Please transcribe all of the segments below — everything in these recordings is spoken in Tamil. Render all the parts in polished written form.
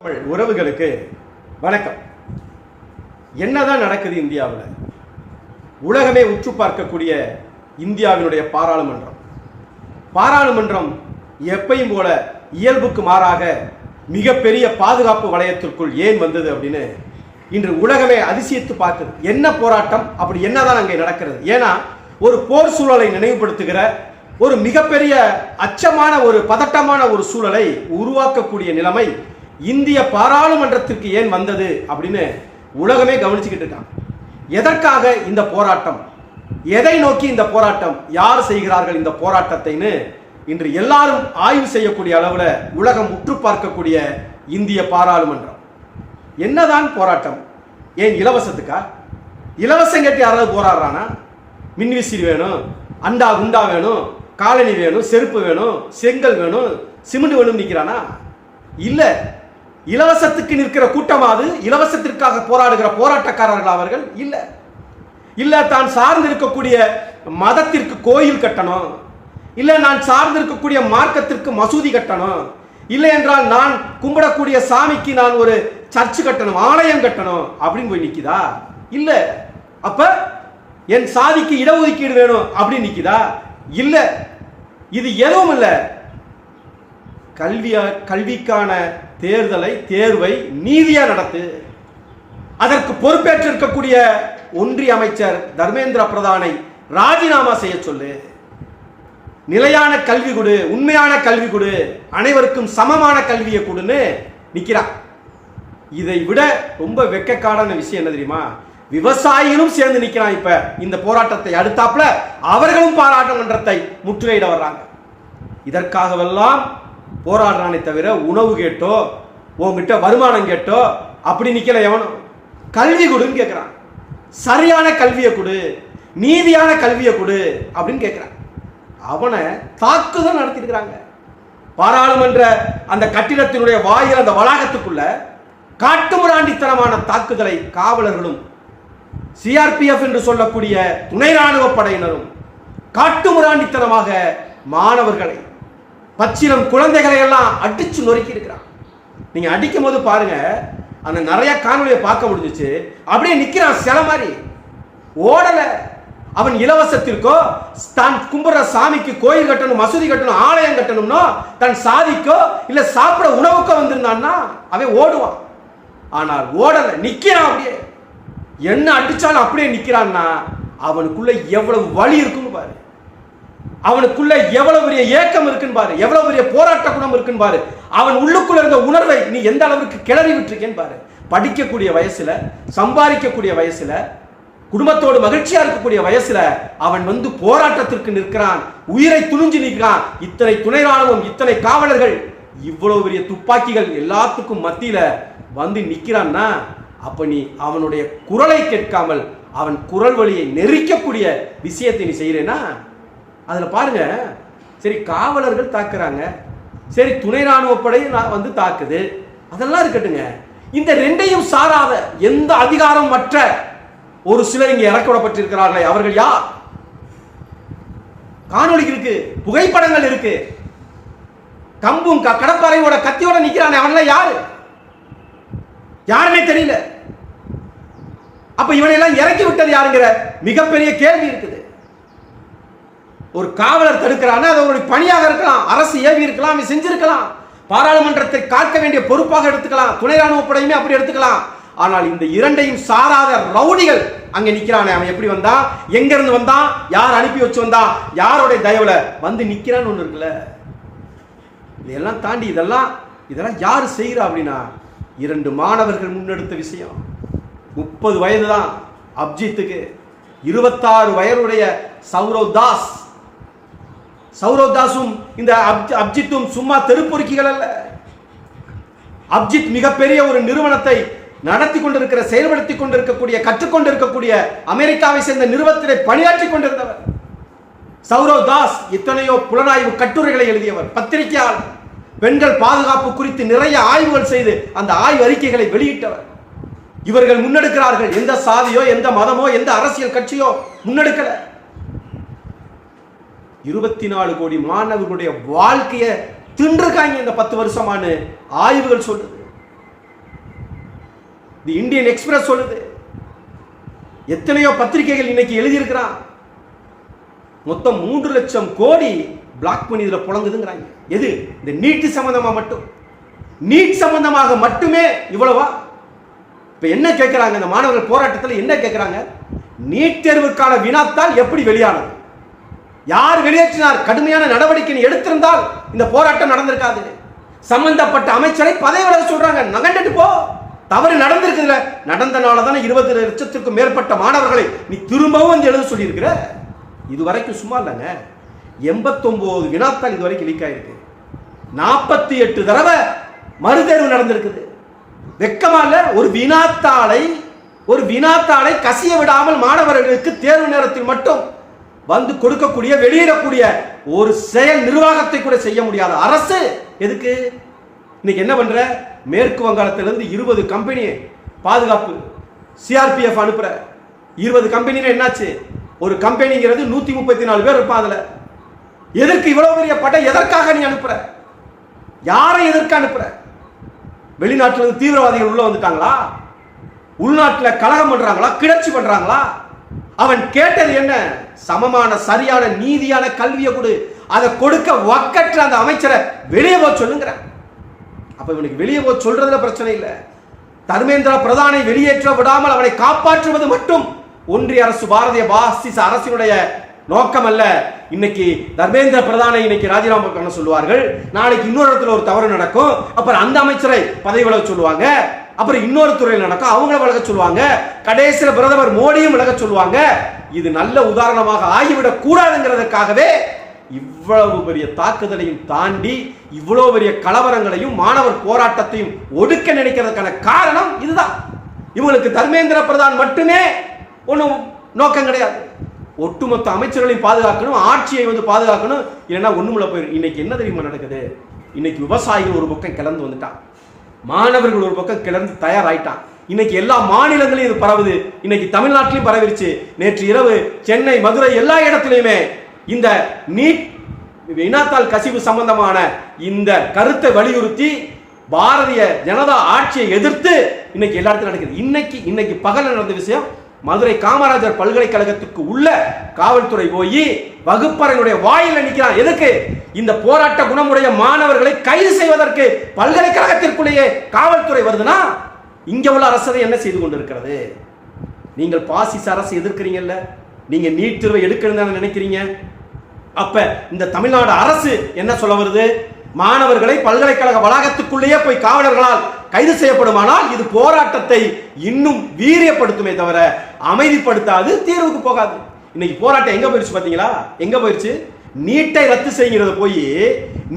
தமிழ் உறவுகளுக்கு வணக்கம். என்னதான் நடக்குது இந்தியாவில்? உலகமே உற்று பார்க்கக்கூடிய இந்தியாவினுடைய பாராளுமன்றம் எப்பையும் போல இயல்புக்கு மாறாக மிகப்பெரிய பாதுகாப்பு வளையத்திற்குள் ஏன் வந்தது அப்படின்னு இன்று உலகமே அதிசயித்து பார்க்குது. என்ன போராட்டம், அப்படி என்னதான் அங்கே நடக்கிறது? ஏன்னா ஒரு போர் சூழலை நினைவுபடுத்துகிற ஒரு மிகப்பெரிய அச்சமான ஒரு பதட்டமான ஒரு சூழலை உருவாக்கக்கூடிய நிலைமை இந்திய பாராளுமன்றத்திற்கு ஏன் வந்தது அப்படின்னு உலகமே கவனிச்சுக்கிட்டு இருக்காங்க. எதற்காக இந்த போராட்டம், எதை நோக்கி இந்த போராட்டம், யார் செய்கிறார்கள் இந்த போராட்டத்தைன்னு இன்று எல்லாரும் ஆய்வு செய்யக்கூடிய அளவில் உலகம் உற்று பார்க்கக்கூடிய இந்திய பாராளுமன்றம். என்னதான் போராட்டம்? ஏன் இலவசத்துக்கா? இலவசம் கேட்டு யாராவது போராடுறானா? மின்விசிறி வேணும், அண்டா குண்டா வேணும், காலனி வேணும், செருப்பு வேணும், செங்கல் வேணும், சிமெண்ட் வேணும் நிற்கிறானா? இல்லை. இலவசத்துக்கு நிற்கிற கூட்டமாவது இலவசத்திற்காக போராடுகிற போராட்டக்காரர்கள் அவர்கள் இல்லை. இல்லை, தான் சார்ந்து இருக்கக்கூடிய மதத்திற்கு கோயில் கட்டணும், இல்லை நான் சார்ந்து இருக்கக்கூடிய மார்க்கத்திற்கு மசூதி கட்டணும், இல்லை என்றால் நான் கும்பிடக்கூடிய சாமிக்கு நான் ஒரு சர்ச்சு கட்டணும், ஆலயம் கட்டணும் அப்படின்னு போய் நிற்குதா? இல்லை. அப்ப என் சாதிக்கு இடஒதுக்கீடு வேணும் அப்படின்னு நிற்குதா? இல்லை. இது எதுவும் இல்லை. கல்விக்கான தேர்வை நீதியா நடத்து. அதற்கு பொறுப்பேற்றிருக்கக்கூடிய ஒன்றிய அமைச்சர் தர்மேந்திர பிரதானை ராஜினாமா செய்ய சொல்லு. நிலையான கல்வி கொடு, உண்மையான கல்வி கொடு, அனைவருக்கும் சமமான கல்வியை கொடுன்னு நிக்கிறான். இதை விட ரொம்ப வெக்கக்காடான விஷயம் என்ன தெரியுமா? விவசாயிகளும் சேர்ந்து நிக்கிறான். இப்ப இந்த போராட்டத்தை அடுத்தாப்புல அவர்களும் பாராளுமன்றத்தை முற்றுகையிட வர்றாங்க. இதற்காகவெல்லாம் போராடுறானே தவிர உணவு கேட்டோ உங்ககிட்ட வருமானம் கேட்டோ அப்படி நிக்கல. எவனும் கல்வி கொடுன்னு கேட்கிறான். சரியான கல்வியை கொடு, நீதியான கல்வியை கொடு அப்படின்னு கேட்கிறான். அவனை தாக்குதல் நடத்திருக்கிறாங்க. பாராளுமன்ற அந்த கட்டிடத்தினுடைய வாயில் அந்த வளாகத்துக்குள்ள காட்டுமிராண்டித்தனமான தாக்குதலை காவலர்களும் சிஆர்பிஎஃப் என்று சொல்லக்கூடிய துணை ராணுவ படையினரும் காட்டுமிராண்டித்தனமாக மாணவர்களை, பச்சிலம் குழந்தைகளை எல்லாம் அடிச்சு நொறுக்கி இருக்கிறான். நீங்க அடிக்கும் போது பாருங்க, அந்த நிறைய காணொலியை பார்க்க முடிஞ்சிச்சு. அப்படியே நிக்கிறான் சில மாதிரி, ஓடல. அவன் இலவசத்திற்கோ தான் கும்பிடுற சாமிக்கு கோயில் கட்டணும், மசூதி கட்டணும், ஆலயம் கட்டணும்னோ தன் சாதிக்கோ இல்ல சாப்பிட உணவுக்கோ வந்திருந்தான்னா அவன் ஓடுவான். ஆனால் ஓடல, நிக்கிறான். அப்படியே என்ன அடிச்சாலும் அப்படியே நிக்கிறான்னா அவனுக்குள்ள எவ்வளவு வலி இருக்குன்னு பாரு, அவனுக்குள்ள எவ்வளவு பெரிய ஏக்கம் இருக்குன்னு பாரு, எவ்வளவு பெரிய போராட்ட குணம் இருக்குன்னு பாரு, அவன் உள்ளுக்குள்ள இருந்த உணர்வை நீ எந்த அளவுக்கு கிளறி விட்டுருக்கேன்னு பாரு. படிக்கக்கூடிய வயசுல, சம்பாதிக்கக்கூடிய வயசுல, குடும்பத்தோடு மகிழ்ச்சியா இருக்கக்கூடிய வயசுல அவன் வந்து போராட்டத்திற்கு நிற்கிறான், உயிரை துணிஞ்சு நிற்கிறான். இத்தனை துணை ராணுவம், இத்தனை காவலர்கள், இவ்வளவு பெரிய துப்பாக்கிகள் எல்லாத்துக்கும் மத்தியில வந்து நிற்கிறான்னா அப்ப நீ அவனுடைய குரலை கேட்காமல் அவன் குரல் வழியை நெரிக்கக்கூடிய விஷயத்தை நீ செய்யறேன்னா அதுல பாருங்க. சரி, காவலர்கள் தாக்குறாங்க, சரி துணை ராணுவ படை வந்து தாக்குது, அதெல்லாம் இருக்கட்டுங்க. இந்த ரெண்டையும் சாராத எந்த அதிகாரம் மற்ற ஒரு சிலர் இங்கே இறக்கப்பட்டிருக்கிறார்களே, அவர்கள் யார்? காணொலி இருக்கு, புகைப்படங்கள் இருக்கு. கம்பும் கடப்பாறையோட கத்தியோட நிக்கிறானே, அவன்லாம் யாரு? யாருமே தெரியல. அப்ப இவனையெல்லாம் இறக்கி விட்டது யாருங்கிற மிகப்பெரிய கேள்வி இருக்குது. ஒரு காவலர் தடுக்கிறான்னா அது ஒரு பணியாக இருக்கலாம், அரசு ஏவி இருக்கலாம், செஞ்சிருக்கலாம், பாராளுமன்றத்தை காக்க வேண்டிய பொறுப்பாக எடுத்துக்கலாம், துணை ராணுவ படையுமே அப்படி எடுத்துக்கலாம். ஆனால் இந்த இரண்டையும் சாராத ரவுடிகள் அங்க நிக்கிறானே, அவன் எப்படி வந்தா, எங்க இருந்து வந்தான், யார் அனுப்பி வச்சு வந்தா, யாரோட தயவுல வந்து நிக்கிறான்னு ஒண்ணு இருக்குல்ல. இதெல்லாம் தாண்டி இதெல்லாம் யாரு செய்யறா அப்படின்னா, 2 மாணவர்கள் முன்னெடுத்த விஷயம். 30 வயது தான் அப்ஜித்துக்கு, 26 வயதுடைய சௌரவ் தாஸும் இந்த அப்ஜித்தும் சும்மா தெருப்பொறுக்கிகள் அல்ல. அப்ஜித் மிகப்பெரிய ஒரு நிறுவனத்தை நடத்தி கொண்டிருக்கிற, செயல்படுத்தி கொண்டிருக்கக்கூடிய, கற்றுக்கொண்டிருக்கக்கூடிய அமெரிக்காவை சேர்ந்த நிறுவனத்திலே பணியாற்றி கொண்டிருந்தவர். சௌரவ் தாஸ் எத்தனையோ புலனாய்வு கட்டுரைகளை எழுதியவர், பத்திரிகையாளர், பெண்கள் பாதுகாப்பு குறித்து நிறைய ஆய்வுகள் செய்து அந்த ஆய்வு அறிக்கைகளை வெளியிட்டவர். இவர்கள் முன்னெடுக்கிறார்கள். எந்த சாதியோ, எந்த மதமோ, எந்த அரசியல் கட்சியோ முன்னெடுக்கல. 24 கோடி மாணவர்களுடைய வாழ்க்கையை தின்றுக்காங்க இந்த 10 வருஷமான ஆய்வுகள் சொல்லுது. தி இந்தியன் எக்ஸ்பிரஸ் சொல்லுது, எத்தனையோ பத்திரிகைகள் இன்னைக்கு எழுதியிருக்கிறான். மொத்தம் 3 லட்சம் கோடி பிளாக் மணி இதுல புழங்குதுங்கிறாங்க. எது? இந்த நீட் சம்பந்தமா மட்டும், நீட் சம்பந்தமாக மட்டுமே இவ்வளவா? இப்ப என்ன கேட்கிறாங்க இந்த மாணவர்கள் போராட்டத்தில்? என்ன கேட்கிறாங்க? நீட் தேர்வுக்கான வினாத்தால் எப்படி வெளியானது, யார் வெளியேற்றினார், கடுமையான நடவடிக்கை எடுத்திருந்தால் இந்த போராட்டம் நடந்திருக்காது. சம்பந்தப்பட்ட அமைச்சரை பதவி விலக சொல்றாங்க. நகண்டுட்டு போ, தவறு நடந்திருக்குதுல, நடந்தனால தானே 20 லட்சத்திற்கும் மேற்பட்ட மாணவர்களை நீ திரும்பவும் வந்து எழுத சொல்லியிருக்கிற. இதுவரைக்கும் சும்மா இல்லைங்க, 89 வினாத்தாள் இதுவரைக்கும் லீக் ஆயிருக்கு. 48 தடவை மறுதேர்வு நடந்திருக்குது. வெக்கமா இல்ல? ஒரு வினாத்தாளை கசிய விடாமல் மாணவர்களுக்கு தேர்வு நேரத்தில் மட்டும் வந்து கொடுக்கக்கூடிய, வெளியிடக்கூடிய ஒரு செயல் நிர்வாகத்தை கூட செய்ய முடியாத அரசு எதுக்கு? இன்னைக்கு என்ன பண்ற? மேற்கு வங்காளத்திலிருந்து 20 கம்பெனி பாதுகாப்பு சிஆர்பிஎஃப் அனுப்புற. 20 கம்பெனி என்னாச்சு? ஒரு கம்பெனிங்கிறது 134 பேர் இருப்பான். அதுல எதற்கு இவ்வளவு பெரிய படை? எதற்காக நீ அனுப்புற? யாரை எதற்கு அனுப்புற? வெளிநாட்டிலிருந்து தீவிரவாதிகள் உள்ள வந்துட்டாங்களா? உள்நாட்டில் கலகம் பண்றாங்களா? கிளர்ச்சி பண்றாங்களா? அவன் கேட்டது என்ன? சமமான சரியான நீதியான கல்வியை கொடு. அதை கொடுக்க வக்கற்ற அந்த அமைச்சரை வெளியே போக சொல்லுங்கிற. அப்ப இவனுக்கு வெளியே போக சொல்றதுல பிரச்சனை இல்லை. தர்மேந்திர பிரதானை வெளியேற்ற விடாமல் அவனை காப்பாற்றுவது மட்டும் ஒன்றிய அரசு, பாரதிய பாசிச அரசினுடைய நோக்கம் அல்ல. இன்னைக்கு தர்மேந்திர பிரதானை இன்னைக்கு ராஜினாமா பண்ண சொல்லுவார்கள், நாளைக்கு இன்னொரு இடத்துல ஒரு தவறு நடக்கும், அப்புறம் அந்த அமைச்சரை பதவி விலக சொல்லுவாங்க, அப்புறம் இன்னொரு துறையில் நடக்கும், அவங்கள விலக சொல்லுவாங்க, கடைசியில் பிரதமர் மோடியும் விலக சொல்லுவாங்க. இது நல்ல உதாரணமாக ஆகிவிடக் கூடாதுங்கிறதுக்காகவே இவ்வளவு பெரிய தாக்குதலையும் தாண்டி இவ்வளவு பெரிய கலவரங்களையும் மாணவர் போராட்டத்தையும் ஒடுக்க நினைக்கிறதுக்கான காரணம் இதுதான். இவங்களுக்கு தர்மேந்திர பிரதான் மட்டுமே ஒன்றும் நோக்கம் கிடையாது. ஒட்டுமொத்த அமைச்சர்களையும் பாதுகாக்கணும், ஆட்சியை வந்து பாதுகாக்கணும், இல்லைன்னா ஒண்ணுமில்ல போயிடும். இன்னைக்கு என்ன தெரியுமா நடக்குது? இன்னைக்கு விவசாயிகள் ஒரு பக்கம் கிளர்ந்து வந்துட்டான், மாணவர்கள் ஒரு பக்கம் கிளர்ந்து தயாராயிட்டான். இன்னைக்கு எல்லா மாநிலங்களையும் இது பரவுது. இன்னைக்கு தமிழ்நாட்டிலையும் பரவிருச்சு. நேற்று இரவு சென்னை, மதுரை எல்லா இடத்திலையுமே இந்த நீட் வினாத்தாள் கசிவு சம்பந்தமான இந்த கருத்தை வலியுறுத்தி பாரதிய ஜனதா ஆட்சியை எதிர்த்து இன்னைக்கு எல்லா இடத்துல நடக்குது. இன்னைக்கு பகல் நடந்த விஷயம், மதுரை காமராஜர் பல்கலைக்கழகத்துக்கு உள்ள காவல்துறை போய் வகுப்பறையினுடைய வாயில நிற்கிறான். எதுக்கு? இந்த போராட்ட குணமுடைய மாணவர்களை கைது செய்வதற்கு பல்கலைக்கழகத்திற்குள்ளேயே காவல்துறை வருதுன்னா இங்க உள்ள அரசு என்ன செய்து கொண்டிருக்கிறது? நீங்கள் பாசிச அரசு எதிர்க்கிறீங்கல்ல, நீங்க நீட் தேர்வை எடுக்கணும்னு நினைக்கிறீங்க. அப்ப இந்த தமிழ்நாடு அரசு என்ன சொல்ல வருது? மாணவர்களை பல்கலைக்கழக வளாகத்துக்குள்ளேயே போய் காவலர்களால் கைது செய்யப்படுமானால் இது போராட்டத்தை இன்னும் வீரியப்படுத்துமே தவிர அமைதிப்படுத்தாது, தீர்வுக்கு போகாது. இன்னைக்கு போராட்டம் எங்க போயிருச்சு பாத்தீங்களா? எங்க போயிருச்சு? நீட்டை ரத்து செய்கிறது போய்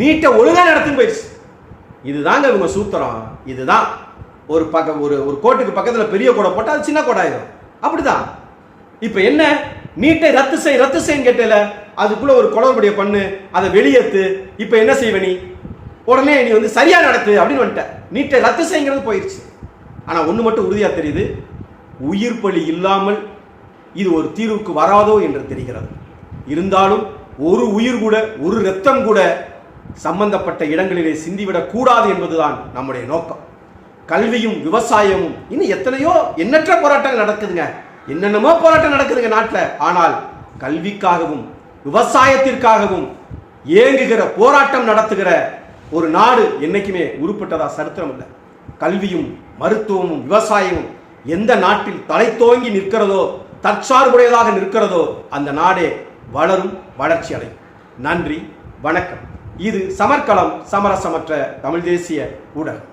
நீட்டை ஒழுங்கா நடத்துன்னு போயிருச்சு. இதுதாங்க இவங்க சூத்திரம். இதுதான் ஒரு கோட்டுக்கு பக்கத்துல பெரிய கோடை போட்டா அது சின்ன கோடாயிரும். அப்படிதான் இப்ப என்ன, நீட்டை ரத்து செய்யன்னு கேட்டல, அதுக்குள்ள ஒரு குளறுபடிய பண்ணு, அதை வெளியேத்து. இப்ப என்ன செய்வ நீ? உடனே நீ வந்து சரியா நடத்து அப்படின்னு வந்துட்ட. நீட்டை ரத்து செய்யுங்கிறது போயிருச்சு. ஆனா ஒண்ணு மட்டும் உறுதியா தெரியுது, உயிர் பலி இல்லாமல் இது ஒரு தீர்வுக்கு வராதோ என்று தெரிகிறது. இருந்தாலும் ஒரு உயிர் கூட, ஒரு ரத்தம் கூட சம்பந்தப்பட்ட இடங்களிலே சிந்திவிடக் கூடாது என்பதுதான் நம்முடைய நோக்கம். கல்வியும் விவசாயமும் இன்னும் எத்தனையோ எண்ணற்ற போராட்டங்கள் நடக்குதுங்க, என்னென்னமோ போராட்டம் நடக்குதுங்க நாட்டில். ஆனால் கல்விக்காகவும் விவசாயத்திற்காகவும் ஏங்குகிற போராட்டம் நடத்துகிற ஒரு நாடு என்னைக்குமே உருப்பட்டதா சரித்திரம் இல்லை. கல்வியும் மருத்துவமும் விவசாயமும் எந்த நாட்டில் தலை தோங்கி நிற்கிறதோ, தற்சார்புடையதாக நிற்கிறதோ, அந்த நாடே வளரும், வளர்ச்சி அடையும். நன்றி, வணக்கம். இது சமர்க்களம், சமரசமற்ற தமிழ் தேசிய ஊடகம்.